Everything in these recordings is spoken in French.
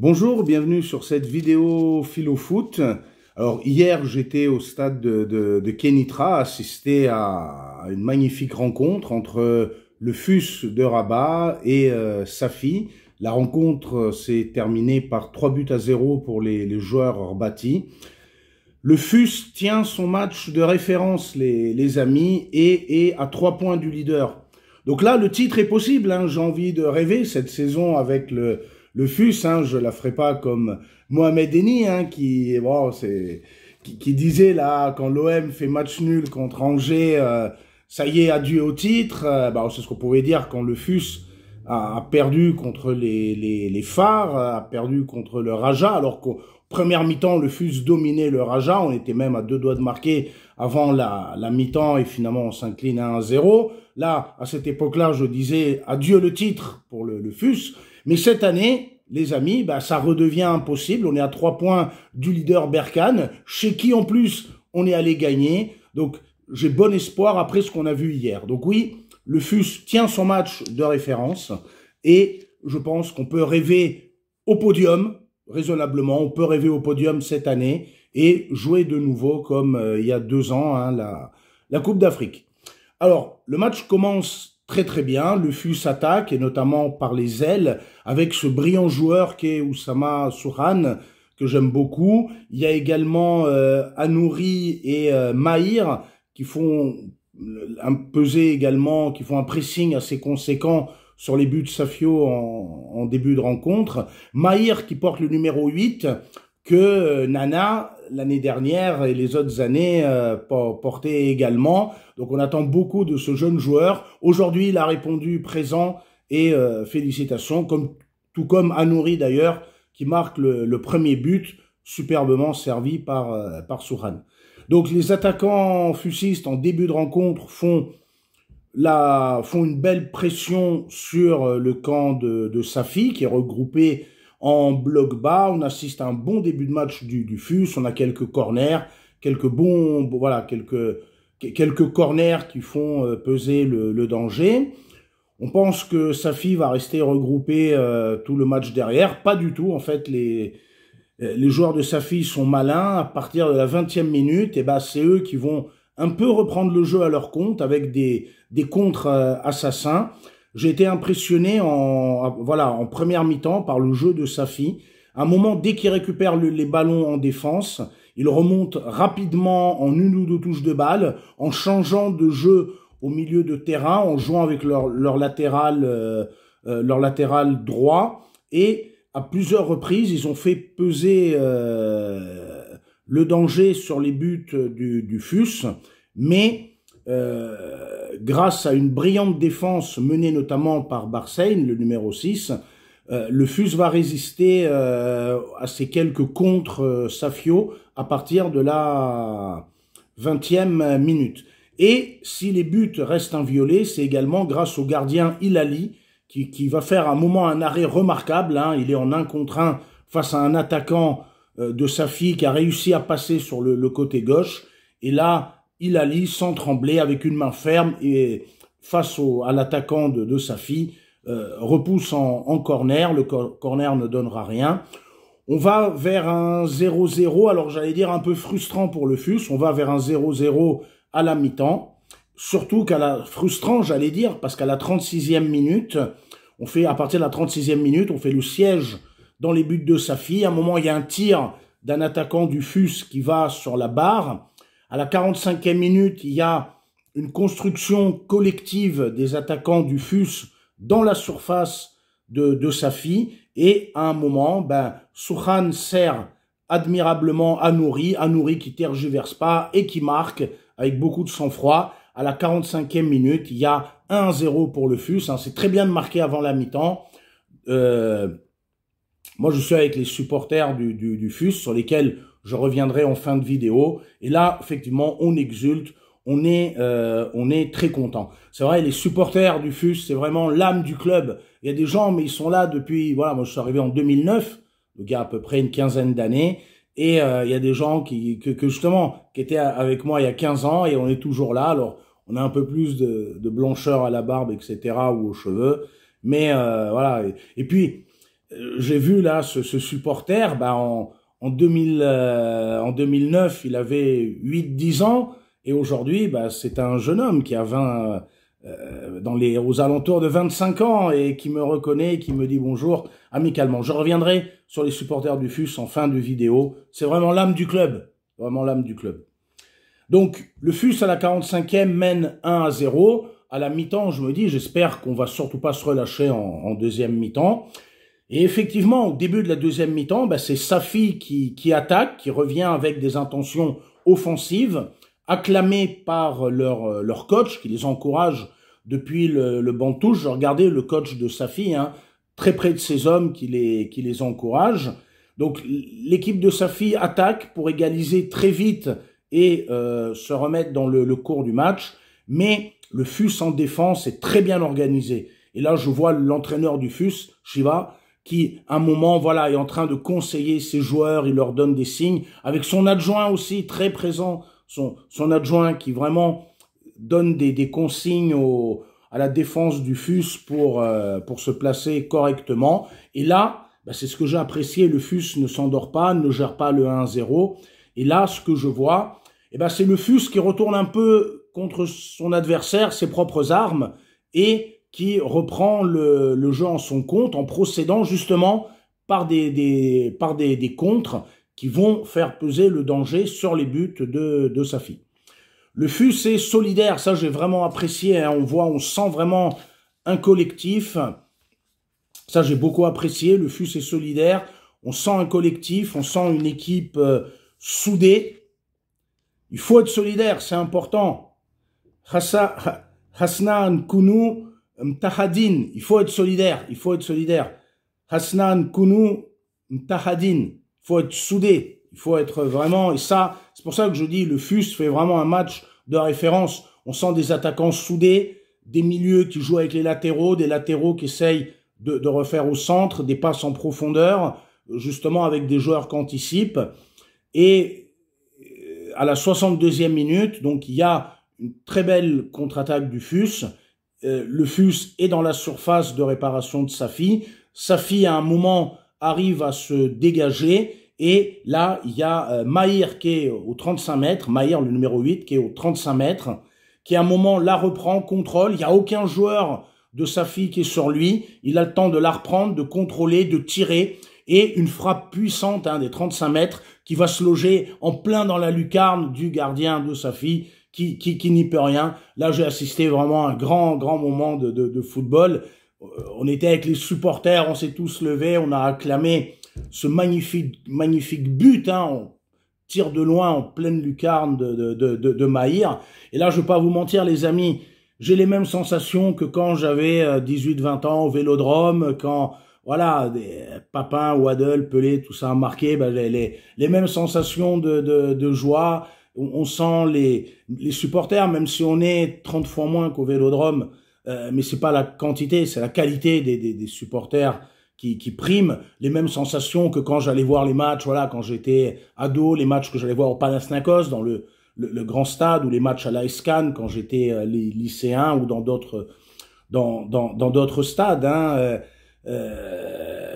Bonjour, bienvenue sur cette vidéo Philo Foot. Alors hier j'étais au stade de Kenitra, assisté à une magnifique rencontre entre le FUS de Rabat et Safi. La rencontre s'est terminée par 3 buts à 0 pour les joueurs rabatis. Le FUS tient son match de référence, les amis, et à 3 points du leader. Donc là, le titre est possible, hein. J'ai envie de rêver cette saison avec le FUS, hein. Je la ferai pas comme Mohamed Eni, hein, qui disait là, quand l'OM fait match nul contre Angers, ça y est, adieu au titre. C'est ce qu'on pouvait dire quand le FUS a perdu contre les Phares, a perdu contre le Raja, alors qu'au première mi-temps, le FUS dominait le Raja. On était même à 2 doigts de marquer avant la mi-temps et finalement on s'incline à 1-0. Là, à cette époque-là, je disais adieu le titre pour le FUS. Mais cette année, les amis, ça redevient impossible. On est à 3 points du leader Berkane, chez qui en plus on est allé gagner. Donc j'ai bon espoir après ce qu'on a vu hier. Donc oui, le FUS tient son match de référence et je pense qu'on peut rêver au podium, raisonnablement. On peut rêver au podium cette année et jouer de nouveau comme il y a 2 ans, hein, la Coupe d'Afrique. Alors, le match commence très très bien, le FUS attaque, et notamment par les ailes, avec ce brillant joueur qui est Oussama Souran, que j'aime beaucoup. Il y a également Anouri et Mahir, qui font un pesé également, qui font un pressing assez conséquent sur les buts de Safio en début de rencontre. Mahir qui porte le numéro 8, que Nana, l'année dernière et les autres années, portait également. Donc on attend beaucoup de ce jeune joueur. Aujourd'hui, il a répondu présent et félicitations, tout comme Anouri d'ailleurs, qui marque le premier but, superbement servi par Souran. Donc les attaquants fusistes en début de rencontre font une belle pression sur le camp de Safi, qui est regroupé en bloc bas. On assiste à un bon début de match du FUS. On a quelques corners, quelques corners qui font peser le danger. On pense que Safi va rester regroupé tout le match derrière. Pas du tout. En fait, les joueurs de Safi sont malins. À partir de la 20e minute, c'est eux qui vont un peu reprendre le jeu à leur compte avec des contres assassins. J'ai été impressionné en première mi-temps par le jeu de Safi. À un moment, dès qu'il récupère les ballons en défense, il remonte rapidement en 1 ou 2 touches de balle, en changeant de jeu au milieu de terrain, en jouant avec leur latéral droit. Et à plusieurs reprises, ils ont fait peser le danger sur les buts du FUS, mais grâce à une brillante défense menée notamment par Barsein, le numéro 6, le FUS va résister à ces quelques contre Safio à partir de la 20e minute. Et si les buts restent inviolés, c'est également grâce au gardien Hilali qui va faire à un moment un arrêt remarquable, hein. Il est en 1 contre 1 face à un attaquant de Safi qui a réussi à passer sur le côté gauche. Et là, Hilali, sans trembler, avec une main ferme et face à l'attaquant de Safi, repousse en corner. Le corner ne donnera rien. On va vers un 0-0, alors j'allais dire un peu frustrant pour le FUS. On va vers un 0-0 à la mi-temps. Surtout frustrant, j'allais dire, parce qu'à la 36e minute, à partir de la 36e minute, on fait le siège dans les buts de Safi. À un moment, il y a un tir d'un attaquant du FUS qui va sur la barre. À la 45e minute, il y a une construction collective des attaquants du FUS dans la surface de Safi. Et à un moment, Souran sert admirablement Anouri qui tergiverse pas et qui marque avec beaucoup de sang-froid. À la 45e minute, il y a 1-0 pour le FUS. Hein. C'est très bien de marquer avant la mi-temps. Moi, je suis avec les supporters du FUS sur lesquels je reviendrai en fin de vidéo. Et là, effectivement, on exulte, on est très content. C'est vrai, les supporters du FUS, c'est vraiment l'âme du club. Il y a des gens, mais ils sont là depuis, moi je suis arrivé en 2009, donc il y a à peu près une quinzaine d'années. Et il y a des gens qui étaient avec moi il y a 15 ans et on est toujours là. Alors, on a un peu plus de blancheur à la barbe, etc., ou aux cheveux. Mais voilà. Et puis, j'ai vu là ce supporter, en 2009, il avait 8-10 ans, et aujourd'hui, c'est un jeune homme qui a aux alentours de 25 ans, et qui me reconnaît, qui me dit bonjour amicalement. Je reviendrai sur les supporters du FUS en fin de vidéo. C'est vraiment l'âme du club, vraiment l'âme du club. Donc, le FUS à la 45e mène 1-0. À la mi-temps, je me dis, j'espère qu'on va surtout pas se relâcher en deuxième mi-temps. Et effectivement, au début de la deuxième mi-temps, c'est Safi qui attaque, qui revient avec des intentions offensives, acclamé par leur coach, qui les encourage depuis le banc de touche. Je regardais le coach de Safi, très près de ses hommes, qui les encourage. Donc, l'équipe de Safi attaque pour égaliser très vite et se remettre dans le cours du match. Mais le FUS en défense est très bien organisé. Et là, je vois l'entraîneur du FUS, Shiva, qui, à un moment, est en train de conseiller ses joueurs, il leur donne des signes, avec son adjoint aussi, très présent, son adjoint qui vraiment donne des consignes à la défense du FUS pour se placer correctement. Et là, c'est ce que j'ai apprécié, le FUS ne s'endort pas, ne gère pas le 1-0. Et là, ce que je vois, c'est le FUS qui retourne un peu contre son adversaire, ses propres armes, et qui reprend le jeu en son compte en procédant justement par des contres qui vont faire peser le danger sur les buts de Safi. Le FUS est solidaire, ça j'ai vraiment apprécié, on sent vraiment un collectif, ça j'ai beaucoup apprécié, le FUS est solidaire, on sent un collectif, on sent une équipe soudée. Il faut être solidaire, c'est important. Hasnan Kounou Mtahadin, il faut être solidaire, il faut être solidaire. Hasnan Kounou Mtahadin, il faut être soudé, il faut être vraiment, et ça, c'est pour ça que je dis, le FUS fait vraiment un match de référence. On sent des attaquants soudés, des milieux qui jouent avec les latéraux, des latéraux qui essayent de refaire au centre, des passes en profondeur, justement avec des joueurs qui anticipent. Et à la 62e minute, donc il y a une très belle contre-attaque du FUS. Le FUS est dans la surface de réparation de Safi. Safi, à un moment, arrive à se dégager. Et là, il y a Mahir qui est au 35 mètres. Mahir, le numéro 8, qui est au 35 mètres. Qui, à un moment, la reprend, contrôle. Il n'y a aucun joueur de Safi qui est sur lui. Il a le temps de la reprendre, de contrôler, de tirer. Et une frappe puissante des 35 mètres qui va se loger en plein dans la lucarne du gardien de Safi, qui n'y peut rien. Là, j'ai assisté vraiment à un grand moment de football. On était avec les supporters, on s'est tous levés, on a acclamé ce magnifique but, on tire de loin en pleine lucarne de Mahir. Et là, je vais pas vous mentir, les amis, j'ai les mêmes sensations que quand j'avais 18-20 ans au Vélodrome, quand des Papin, Waddle, Pelé, tout ça a marqué, les mêmes sensations de joie. On sent les supporters, même si on est 30 fois moins qu'au Vélodrome, mais c'est pas la quantité, c'est la qualité des supporters qui priment. Les mêmes sensations que quand j'allais voir les matchs, quand j'étais ado, les matchs que j'allais voir au Panathinaikos, dans le grand stade, ou les matchs à l'AS Cannes quand j'étais lycéen, ou dans d'autres stades.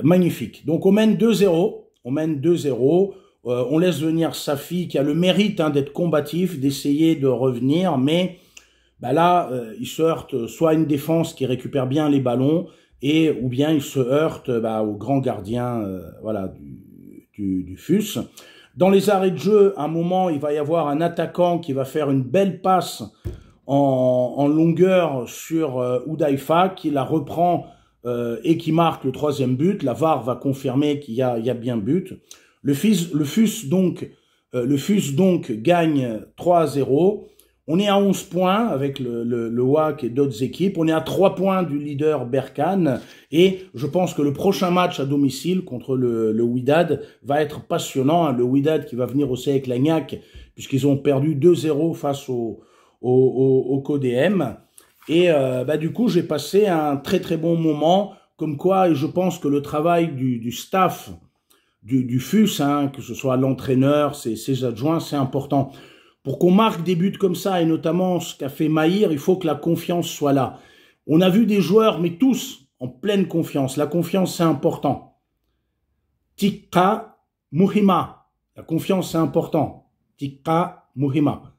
Magnifique. Donc on mène 2-0, on laisse venir Safi qui a le mérite d'être combatif, d'essayer de revenir, mais là il se heurte soit à une défense qui récupère bien les ballons, ou bien il se heurte au grand gardien du FUS. Dans les arrêts de jeu, à un moment il va y avoir un attaquant qui va faire une belle passe en longueur sur Oudaifa, qui la reprend et qui marque le 3e but. La VAR va confirmer qu'il y a bien but. Le FUS donc gagne 3-0. On est à 11 points avec le WAC et d'autres équipes. On est à 3 points du leader Berkane. Et je pense que le prochain match à domicile contre le Wydad va être passionnant. Le Wydad qui va venir aussi avec l'Agnac, puisqu'ils ont perdu 2-0 face au CODM. Et du coup, j'ai passé un très bon moment, comme quoi, et je pense que le travail du staff du FUS, que ce soit l'entraîneur, ses adjoints, c'est important. Pour qu'on marque des buts comme ça, et notamment ce qu'a fait Mahir, il faut que la confiance soit là. On a vu des joueurs, mais tous en pleine confiance. La confiance, c'est important. Tika Muhima. La confiance, c'est important. Tika Muhima.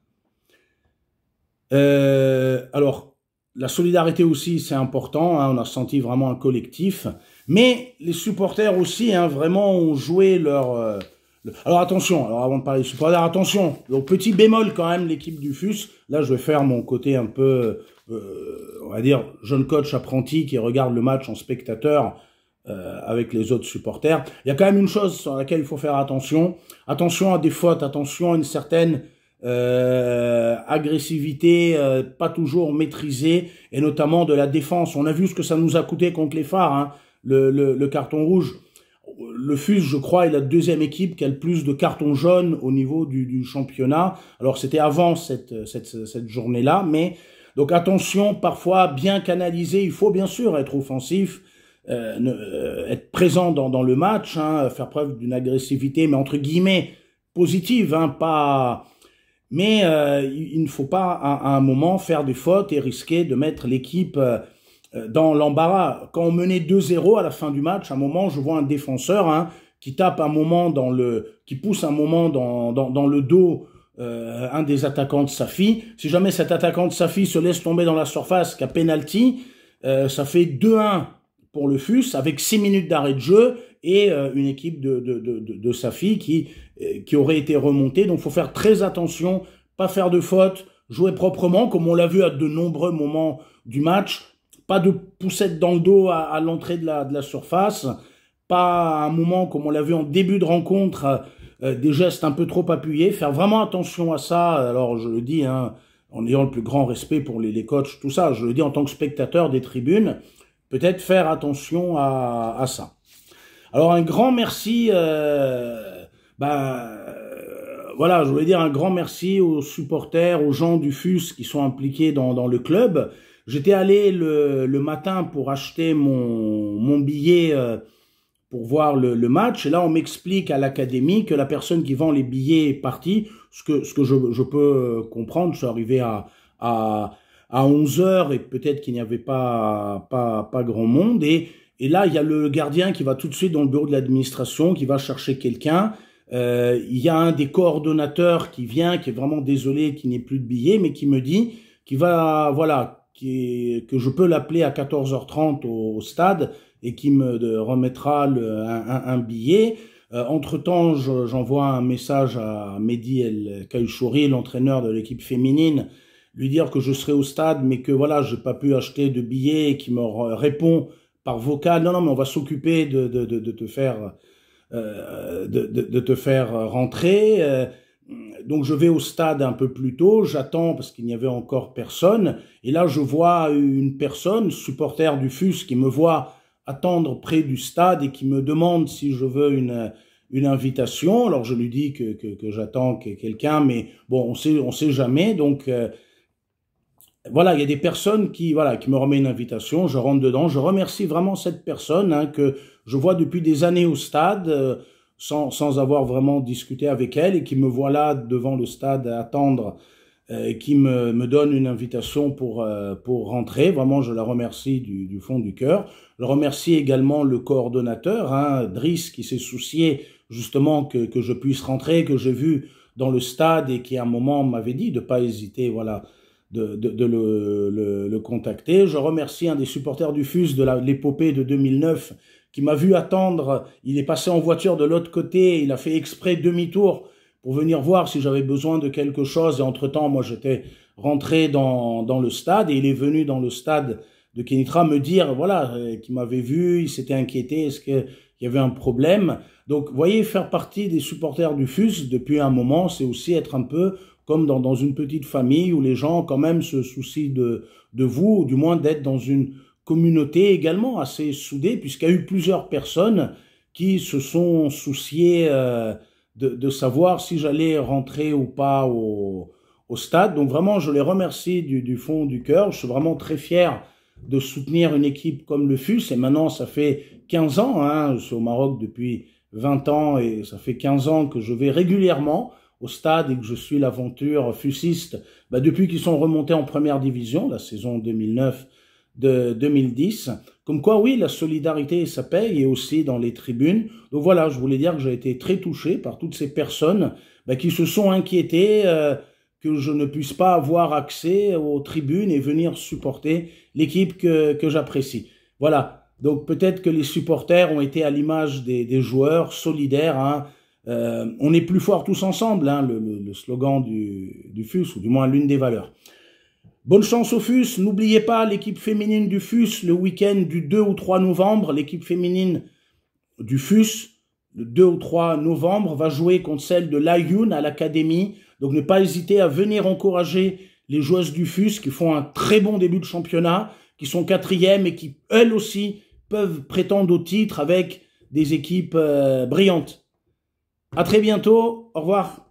Alors, la solidarité aussi, c'est important. Hein, on a senti vraiment un collectif. Mais les supporters aussi, hein, vraiment, ont joué leur... Alors attention, alors avant de parler des supporters, attention. Donc petit bémol quand même, l'équipe du FUS. Là, je vais faire mon côté un peu, on va dire, jeune coach apprenti qui regarde le match en spectateur avec les autres supporters. Il y a quand même une chose sur laquelle il faut faire attention. Attention à des fautes, attention à une certaine agressivité, pas toujours maîtrisée, et notamment de la défense. On a vu ce que ça nous a coûté contre les Phares, hein, le carton rouge. Le FUS, je crois, est la deuxième équipe qui a le plus de cartons jaunes au niveau du championnat. Alors, c'était avant cette journée-là, mais donc attention, parfois bien canalisé. Il faut bien sûr être offensif, être présent dans le match, hein, faire preuve d'une agressivité, mais entre guillemets positive, hein, pas. Mais il ne faut pas à un moment faire des fautes et risquer de mettre l'équipe dans l'embarras. Quand on menait 2-0 à la fin du match, à un moment, je vois un défenseur, hein, qui tape un moment qui pousse un moment dans le dos un des attaquants de Safi. Si jamais cet attaquant de Safi se laisse tomber dans la surface, qu'à penalty, ça fait 2-1 pour le FUS avec 6 minutes d'arrêt de jeu et une équipe de Safi qui aurait été remontée. Donc, il faut faire très attention, pas faire de fautes, jouer proprement, comme on l'a vu à de nombreux moments du match. Pas de poussette dans le dos à l'entrée de la surface, pas à un moment comme on l'a vu en début de rencontre, des gestes un peu trop appuyés. Faire vraiment attention à ça. Alors je le dis, hein, en ayant le plus grand respect pour les coachs, tout ça, je le dis en tant que spectateur des tribunes, peut-être faire attention à ça. Alors un grand merci, voilà, je voulais dire un grand merci aux supporters, aux gens du FUS qui sont impliqués dans le club. J'étais allé le matin pour acheter mon billet pour voir le match. Et là, on m'explique à l'académie que la personne qui vend les billets est partie. Ce que je peux comprendre. Je suis arrivé à 11h et peut-être qu'il n'y avait pas grand monde. Et là, il y a le gardien qui va tout de suite dans le bureau de l'administration, qui va chercher quelqu'un. Il y a un des coordonnateurs qui vient, qui est vraiment désolé qu'il n'y ait plus de billets, mais qui me dit qu'il va, voilà, que je peux l'appeler à 14h30 au stade et qui me remettra un billet. Entre-temps, j'envoie un message à Mehdi El Kaïchouri, l'entraîneur de l'équipe féminine, lui dire que je serai au stade, mais que voilà, j'ai pas pu acheter de billets, et qui me répond par vocal, non, mais on va s'occuper de te faire rentrer. Donc je vais au stade un peu plus tôt, j'attends parce qu'il n'y avait encore personne, et là je vois une personne, supporter du FUS, qui me voit attendre près du stade et qui me demande si je veux une invitation. Alors je lui dis que j'attends quelqu'un, mais bon, on sait jamais. Donc voilà, il y a des personnes qui me remettent une invitation, je rentre dedans. Je remercie vraiment cette personne, hein, que je vois depuis des années au stade, sans avoir vraiment discuté avec elle, et qui me voit là devant le stade à attendre, qui me donne une invitation pour rentrer. Vraiment, je la remercie du fond du cœur. Je remercie également le coordonnateur, hein, Driss, qui s'est soucié justement que je puisse rentrer, que j'ai vu dans le stade et qui à un moment m'avait dit de pas hésiter, voilà, de le contacter. Je remercie un des supporters du FUS de l'épopée de 2009 qui m'a vu attendre. Il est passé en voiture de l'autre côté, il a fait exprès demi-tour pour venir voir si j'avais besoin de quelque chose. Et entre-temps, moi, j'étais rentré dans le stade et il est venu dans le stade de Kenitra me dire, voilà, qu'il m'avait vu, il s'était inquiété, est-ce qu'il y avait un problème. Donc, vous voyez, faire partie des supporters du FUS depuis un moment, c'est aussi être un peu comme dans une petite famille où les gens quand même se soucient de vous, ou du moins d'être dans une communauté également assez soudée, puisqu'il y a eu plusieurs personnes qui se sont souciées de savoir si j'allais rentrer ou pas au stade. Donc vraiment, je les remercie du fond du cœur. Je suis vraiment très fier de soutenir une équipe comme le FUS. Et maintenant, ça fait 15 ans, hein, je suis au Maroc depuis 20 ans, et ça fait 15 ans que je vais régulièrement au stade et que je suis l'aventure fusiste depuis qu'ils sont remontés en première division, la saison 2009 de 2010. Comme quoi, oui, la solidarité, ça paye, et aussi dans les tribunes. Donc voilà, je voulais dire que j'ai été très touché par toutes ces personnes qui se sont inquiétées que je ne puisse pas avoir accès aux tribunes et venir supporter l'équipe que j'apprécie. Voilà, donc peut-être que les supporters ont été à l'image des joueurs solidaires, hein. On est plus forts tous ensemble, hein, le slogan du FUS, ou du moins l'une des valeurs. Bonne chance au FUS. N'oubliez pas l'équipe féminine du FUS le week-end du 2 ou 3 novembre. L'équipe féminine du FUS, le 2 ou 3 novembre, va jouer contre celle de l'Ayoun à l'académie. Donc ne pas hésiter à venir encourager les joueuses du FUS qui font un très bon début de championnat, qui sont 4e et qui, elles aussi, peuvent prétendre au titre avec des équipes brillantes. À très bientôt. Au revoir.